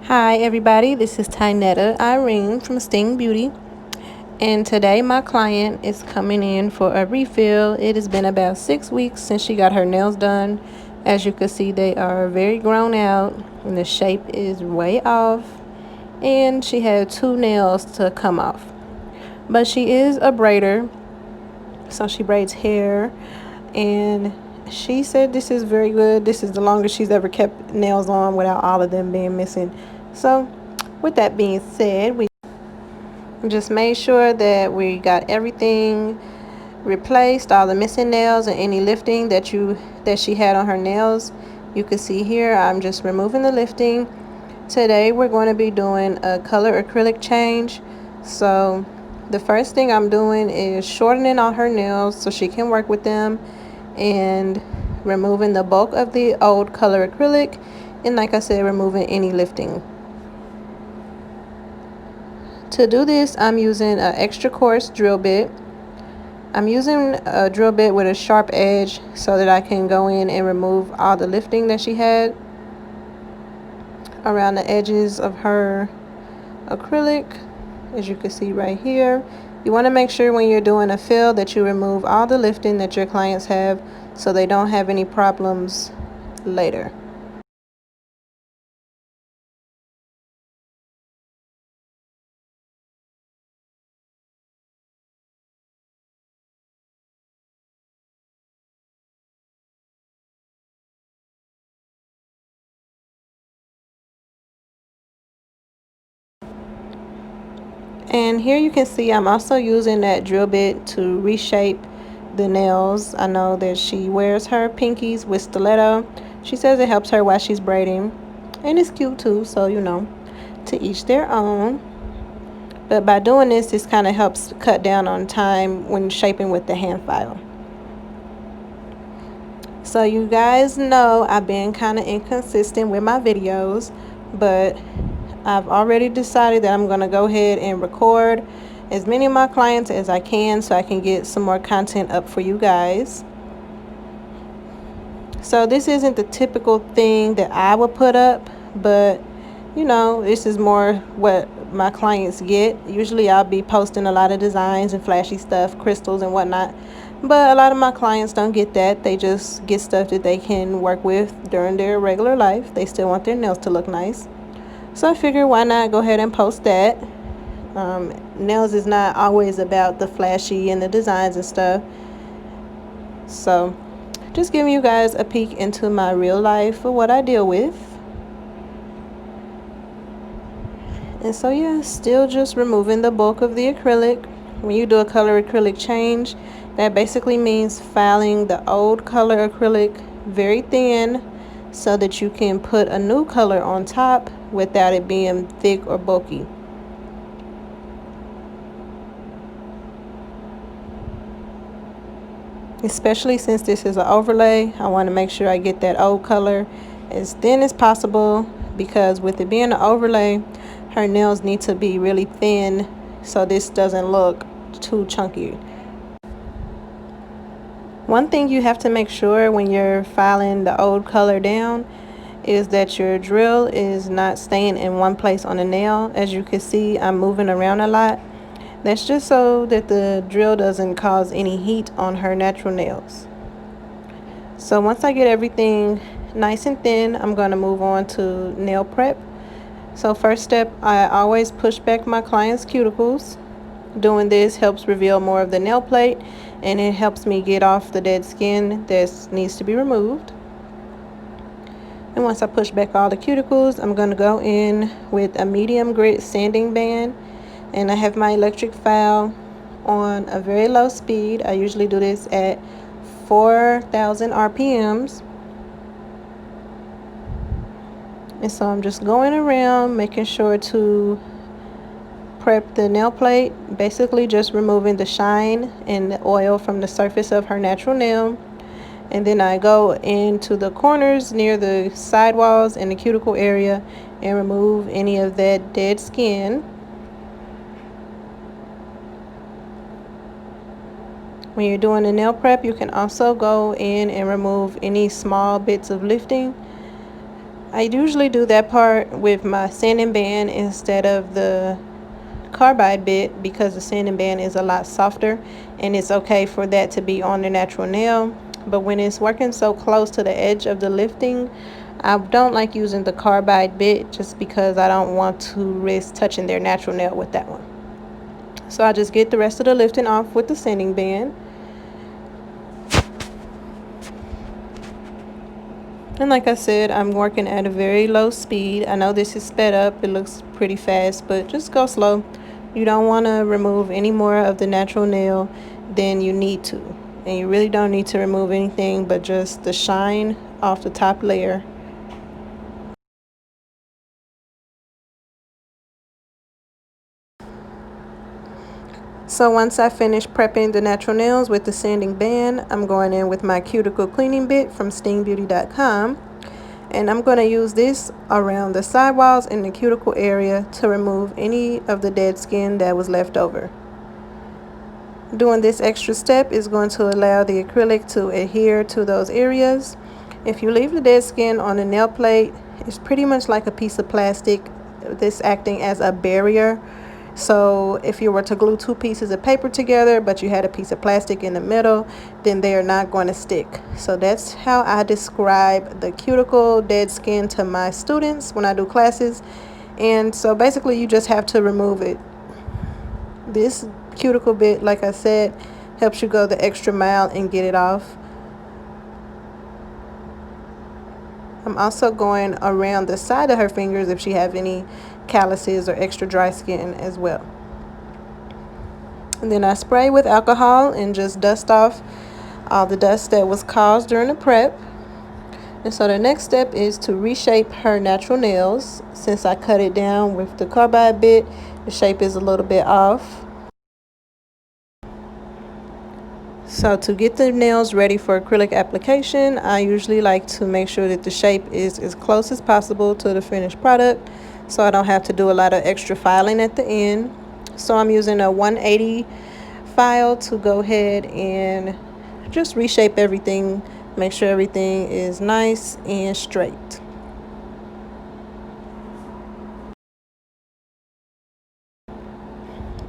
Hi everybody, this is Tynetta Irene from Sting Beauty, and today my client is coming in for a refill. It has been about 6 weeks since she got her nails done. As you can see, they are very grown out and the shape is way off, and she had 2 nails to come off. But she is a braider, so she braids hair, and she said this is very good. This is the longest she's ever kept nails on without all of them being missing. So with that being said, we just made sure that we got everything replaced, all the missing nails and any lifting that she had on her nails. You can see here I'm just removing the lifting. Today we're going to be doing a color acrylic change. So the first thing I'm doing is shortening all her nails so she can work with them, and removing the bulk of the old color acrylic, and like I said, removing any lifting. To do this, I'm using an extra coarse drill bit. I'm using a drill bit with a sharp edge so that I can go in and remove all the lifting that she had around the edges of her acrylic. As you can see right here, you want to make sure when you're doing a fill that you remove all the lifting that your clients have so they don't have any problems later. And here you can see I'm also using that drill bit to reshape the nails. I know that she wears her pinkies with stiletto. She says it helps her while she's braiding, and it's cute too, so to each their own. But by doing this kind of helps cut down on time when shaping with the hand file. So you guys know I've been kind of inconsistent with my videos, but I've already decided that I'm going to go ahead and record as many of my clients as I can so I can get some more content up for you guys. So this isn't the typical thing that I would put up, but this is more what my clients get. Usually I'll be posting a lot of designs and flashy stuff, crystals and whatnot, but a lot of my clients don't get that. They just get stuff that they can work with during their regular life. They still want their nails to look nice. So I figured, why not go ahead and post that. Nails is not always about the flashy and the designs and stuff. So just giving you guys a peek into my real life of what I deal with. And so yeah, still just removing the bulk of the acrylic. When you do a color acrylic change, that basically means filing the old color acrylic very thin so that you can put a new color on top without it being thick or bulky. Especially since this is an overlay, I want to make sure I get that old color as thin as possible, because with it being an overlay, her nails need to be really thin so this doesn't look too chunky. One thing you have to make sure when you're filing the old color down is that your drill is not staying in one place on the nail. As you can see, I'm moving around a lot. That's just so that the drill doesn't cause any heat on her natural nails. So once I get everything nice and thin, I'm going to move on to nail prep. So first step, I always push back my client's cuticles. Doing this helps reveal more of the nail plate, and it helps me get off the dead skin that needs to be removed. And once I push back all the cuticles, I'm going to go in with a medium grit sanding band, and I have my electric file on a very low speed. I usually do this at 4,000 RPMs. And so I'm just going around making sure to prep the nail plate, basically just removing the shine and the oil from the surface of her natural nail. And then I go into the corners near the sidewalls and the cuticle area and remove any of that dead skin. When you're doing the nail prep, you can also go in and remove any small bits of lifting. I usually do that part with my sanding band instead of the carbide bit because the sanding band is a lot softer and it's okay for that to be on the natural nail. But when it's working so close to the edge of the lifting, I don't like using the carbide bit just because I don't want to risk touching their natural nail with that one. So I just get the rest of the lifting off with the sanding band. And like I said, I'm working at a very low speed. I know this is sped up. It looks pretty fast, but just go slow. You don't want to remove any more of the natural nail than you need to. And you really don't need to remove anything but just the shine off the top layer. So once I finish prepping the natural nails with the sanding band, I'm going in with my cuticle cleaning bit from stingbeauty.com. And I'm going to use this around the sidewalls and the cuticle area to remove any of the dead skin that was left over. Doing this extra step is going to allow the acrylic to adhere to those areas. If you leave the dead skin on the nail plate, it's pretty much like a piece of plastic, this acting as a barrier. So if you were to glue two pieces of paper together but you had a piece of plastic in the middle, then they are not going to stick. So that's how I describe the cuticle dead skin to my students when I do classes. And so basically you just have to remove it. This cuticle bit, like I said, helps you go the extra mile and get it off. I'm also going around the side of her fingers if she have any calluses or extra dry skin as well. And then I spray with alcohol and just dust off all the dust that was caused during the prep. And so the next step is to reshape her natural nails. Since I cut it down with the carbide bit, the shape is a little bit off. So to get the nails ready for acrylic application, I usually like to make sure that the shape is as close as possible to the finished product so I don't have to do a lot of extra filing at the end. So I'm using a 180 file to go ahead and just reshape everything, make sure everything is nice and straight.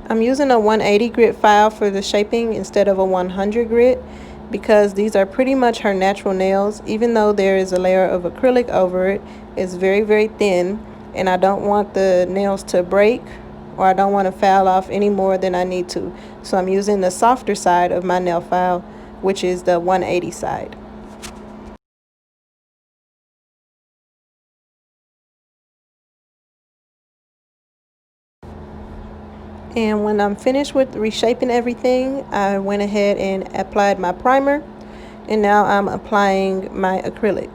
I'm using a 180 grit file for the shaping instead of a 100 grit because these are pretty much her natural nails. Even though there is a layer of acrylic over it, it's very, very thin, and I don't want the nails to break or I don't want to file off any more than I need to. So I'm using the softer side of my nail file, which is the 180 side. And when I'm finished with reshaping everything, I went ahead and applied my primer, and now I'm applying my acrylic.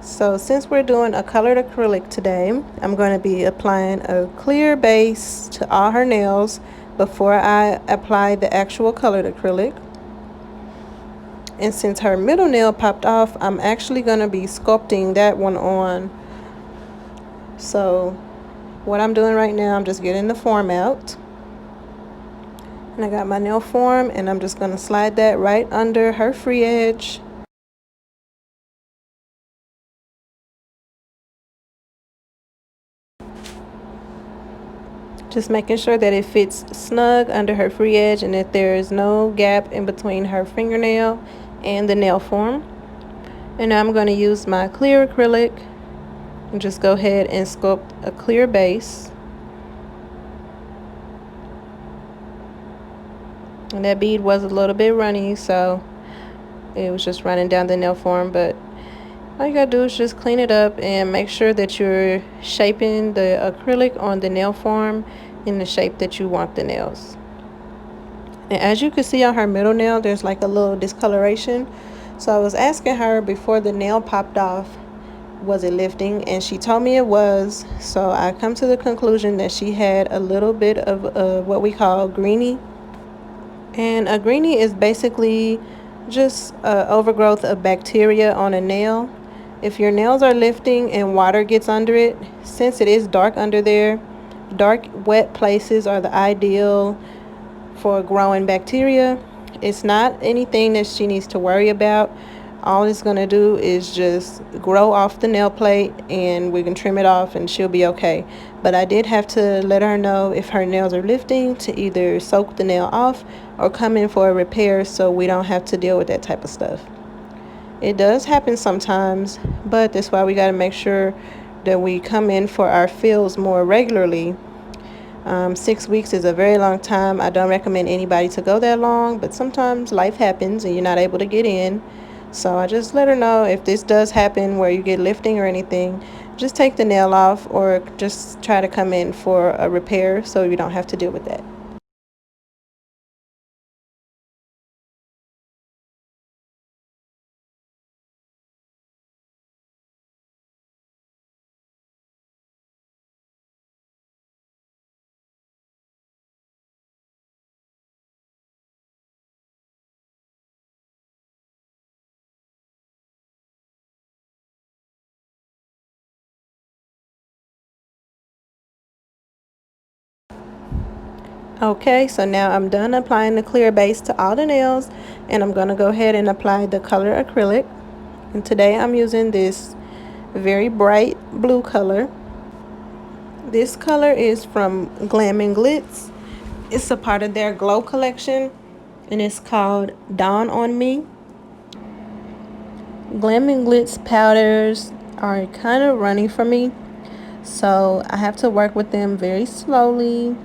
So since we're doing a colored acrylic today, I'm going to be applying a clear base to all her nails before I apply the actual colored acrylic. And since her middle nail popped off, I'm actually going to be sculpting that one on. So what I'm doing right now, I'm just getting the form out. And I got my nail form, and I'm just going to slide that right under her free edge. Just making sure that it fits snug under her free edge and that there is no gap in between her fingernail and the nail form. And now I'm going to use my clear acrylic and just go ahead and sculpt a clear base. And that bead was a little bit runny, so it was just running down the nail form, but all you gotta do is just clean it up and make sure that you're shaping the acrylic on the nail form in the shape that you want the nails. And as you can see on her middle nail, there's like a little discoloration. So I was asking her before the nail popped off, was it lifting? And she told me it was. So I come to the conclusion that she had a little bit of what we call greenie. And a greenie is basically just overgrowth of bacteria on a nail. If your nails are lifting and water gets under it, since it is dark under there, dark wet places are the ideal for growing bacteria. It's not anything that she needs to worry about, All it's going to do is just grow off the nail plate, and we can trim it off and she'll be okay. But I did have to let her know if her nails are lifting to either soak the nail off or come in for a repair, so we don't have to deal with that type of stuff. It does happen sometimes, but that's why we got to make sure that we come in for our fills more regularly. 6 weeks is a very long time. I don't recommend anybody to go that long, but sometimes life happens and you're not able to get in. So I just let her know if this does happen where you get lifting or anything, just take the nail off or just try to come in for a repair so you don't have to deal with that. Okay, so now I'm done applying the clear base to all the nails, and I'm going to go ahead and apply the color acrylic. And today I'm using this very bright blue color. This color is from Glam and Glitz. It's a part of their Glow collection, and it's called Dawn on Me. Glam and Glitz powders are kind of runny for me, so I have to work with them very slowly.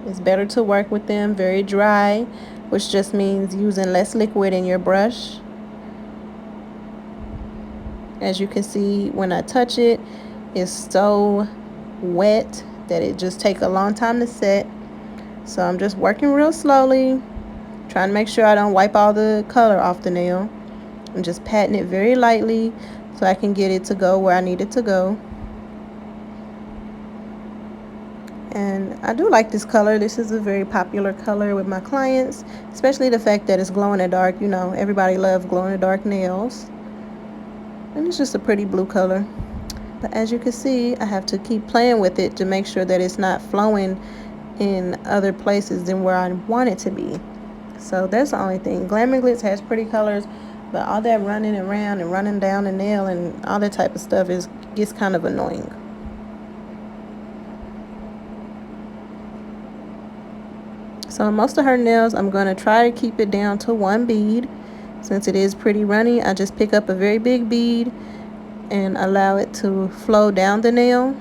It's better to work with them very dry, which just means using less liquid in your brush. As you can see, when I touch it, it's so wet that it just takes a long time to set. So I'm just working real slowly, trying to make sure I don't wipe all the color off the nail. I'm just patting it very lightly so I can get it to go where I need it to go. And I do like this color. This is a very popular color with my clients, especially the fact that it's glow in the dark. You know, everybody loves glow in the dark nails. And it's just a pretty blue color. But as you can see, I have to keep playing with it to make sure that it's not flowing in other places than where I want it to be. So that's the only thing. Glam and Glitz has pretty colors, but all that running around and running down the nail and all that type of stuff gets kind of annoying. So most of her nails, I'm going to try to keep it down to one bead. Since it is pretty runny, I just pick up a very big bead and allow it to flow down the nail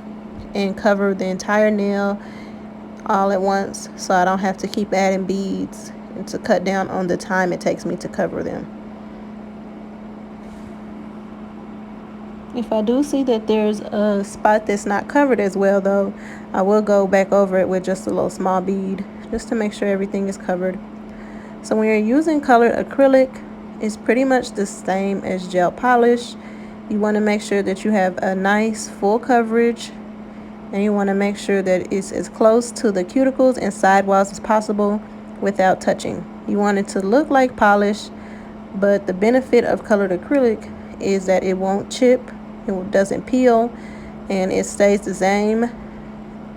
and cover the entire nail all at once, so I don't have to keep adding beads and to cut down on the time it takes me to cover them. If I do see that there's a spot that's not covered as well, though, I will go back over it with just a little small bead just to make sure everything is covered. So when you're using colored acrylic, it's pretty much the same as gel polish. You want to make sure that you have a nice full coverage, and you want to make sure that it's as close to the cuticles and sidewalls as possible without touching. You want it to look like polish, but the benefit of colored acrylic is that it won't chip, it doesn't peel, and it stays the same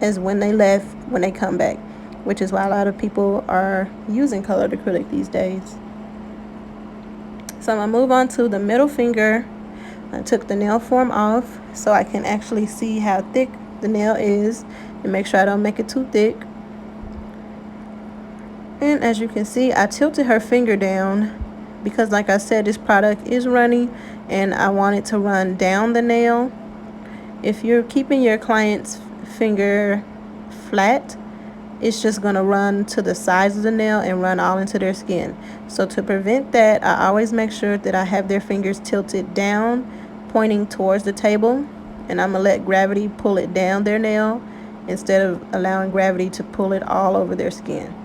as when they left when they come back, which is why a lot of people are using colored acrylic these days. So I'm going to move on to the middle finger. I took the nail form off so I can actually see how thick the nail is and make sure I don't make it too thick. And as you can see, I tilted her finger down because, like I said, this product is runny and I want it to run down the nail. If you're keeping your client's finger flat, it's just going to run to the sides of the nail and run all into their skin. So to prevent that, I always make sure that I have their fingers tilted down, pointing towards the table, and I'm going to let gravity pull it down their nail instead of allowing gravity to pull it all over their skin.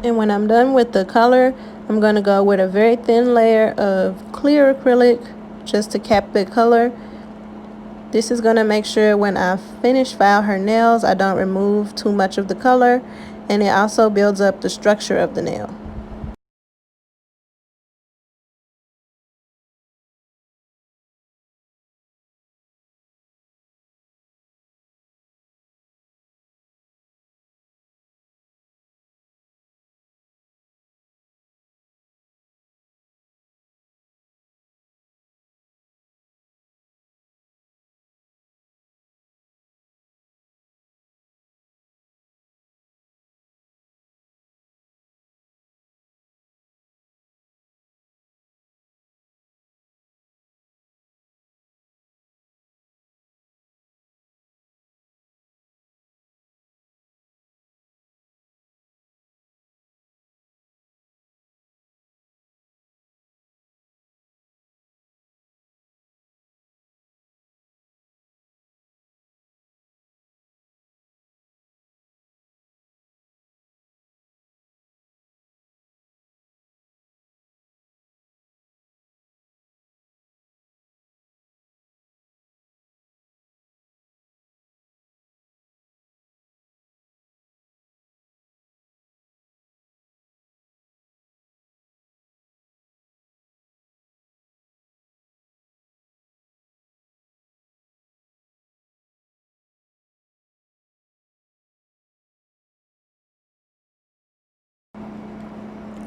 And when I'm done with the color, I'm going to go with a very thin layer of clear acrylic just to cap the color. This is going to make sure when I finish file her nails, I don't remove too much of the color, and it also builds up the structure of the nail.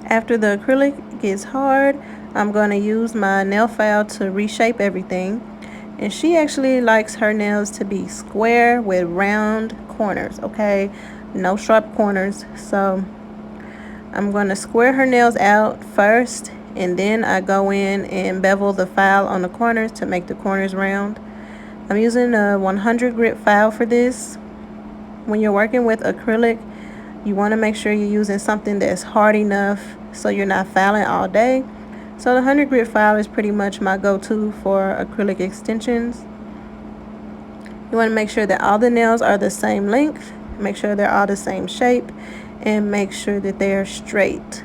After the acrylic gets hard, I'm going to use my nail file to reshape everything. And she actually likes her nails to be square with round corners, okay? No sharp corners. So I'm going to square her nails out first, and then I go in and bevel the file on the corners to make the corners round. I'm using a 100 grit file for this. When you're working with acrylic, you want to make sure you're using something that's hard enough so you're not filing all day. So the 100 grit file is pretty much my go-to for acrylic extensions. You want to make sure that all the nails are the same length, make sure they're all the same shape, and make sure that they are straight.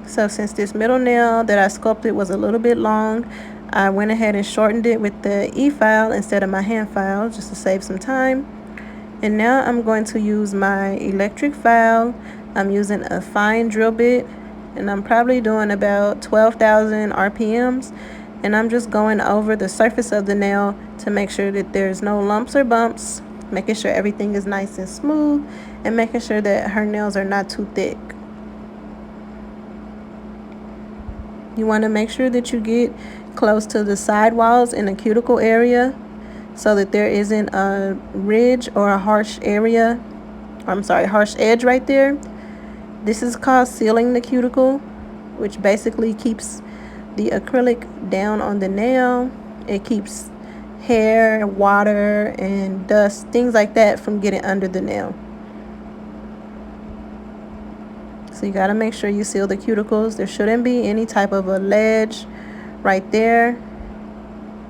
So since this middle nail that I sculpted was a little bit long, I went ahead and shortened it with the e-file instead of my hand file just to save some time. And now I'm going to use my electric file. I'm using a fine drill bit, and I'm probably doing about 12,000 RPMs. And I'm just going over the surface of the nail to make sure that there's no lumps or bumps, making sure everything is nice and smooth, and making sure that her nails are not too thick. You want to make sure that you get close to the side walls in the cuticle area so that there isn't a ridge or a harsh area, harsh edge right there. This is called sealing the cuticle, which basically keeps the acrylic down on the nail. It keeps hair, water, and dust, things like that from getting under the nail. So you got to make sure you seal the cuticles. There shouldn't be any type of a ledge right there.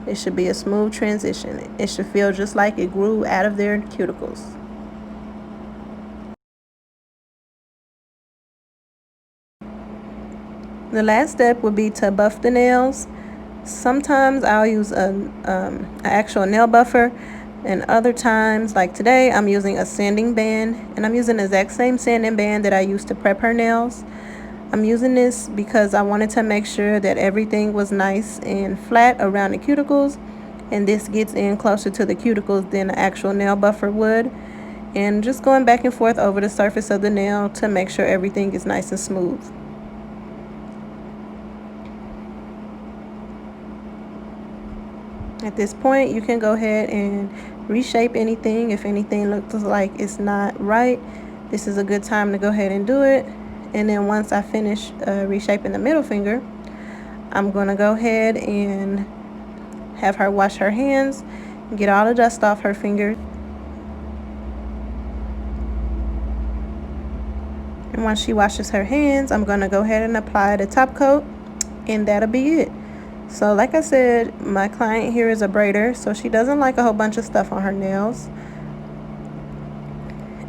It should be a smooth transition. It should feel just like it grew out of their cuticles. The last step would be to buff the nails. Sometimes I'll use an actual nail buffer, and other times, like today, I'm using a sanding band, and I'm using the exact same sanding band that I used to prep her nails. I'm using this because I wanted to make sure that everything was nice and flat around the cuticles, and this gets in closer to the cuticles than an actual nail buffer would. And just going back and forth over the surface of the nail to make sure everything is nice and smooth. At this point, you can go ahead and reshape anything. If anything looks like it's not right, this is a good time to go ahead and do it. And then once I finish reshaping the middle finger, I'm going to go ahead and have her wash her hands, get all the dust off her fingers. And once she washes her hands, I'm going to go ahead and apply the top coat, and that'll be it. So like I said, my client here is a braider, so she doesn't like a whole bunch of stuff on her nails.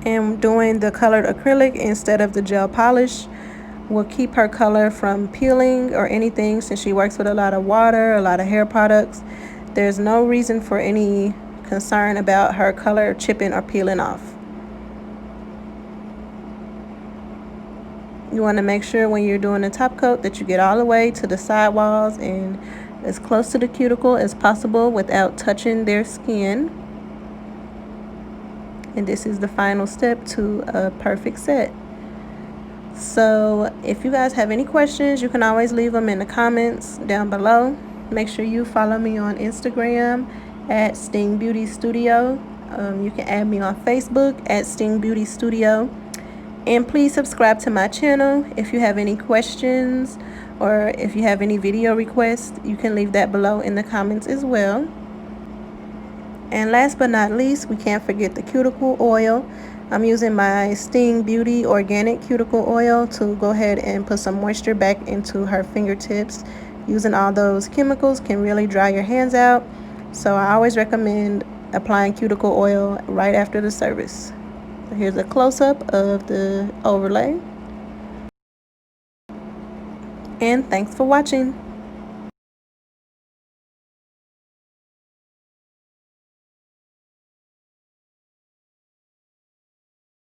And doing the colored acrylic instead of the gel polish will keep her color from peeling or anything, since she works with a lot of water, a lot of hair products. There's no reason for any concern about her color chipping or peeling off. You want to make sure when you're doing the top coat that you get all the way to the side walls and as close to the cuticle as possible without touching their skin. And this is the final step to a perfect set. So if you guys have any questions, you can always leave them in the comments down below. Make sure you follow me on Instagram at Sting Beauty Studio. You can add me on Facebook at Sting Beauty Studio. And please subscribe to my channel. If you have any questions or if you have any video requests, you can leave that below in the comments as well. And last but not least, we can't forget the cuticle oil. I'm using my Sting Beauty organic cuticle oil to go ahead and put some moisture back into her fingertips. Using all those chemicals can really dry your hands out, so I always recommend applying cuticle oil right after the service. So here's a close-up of the overlay, and thanks for watching.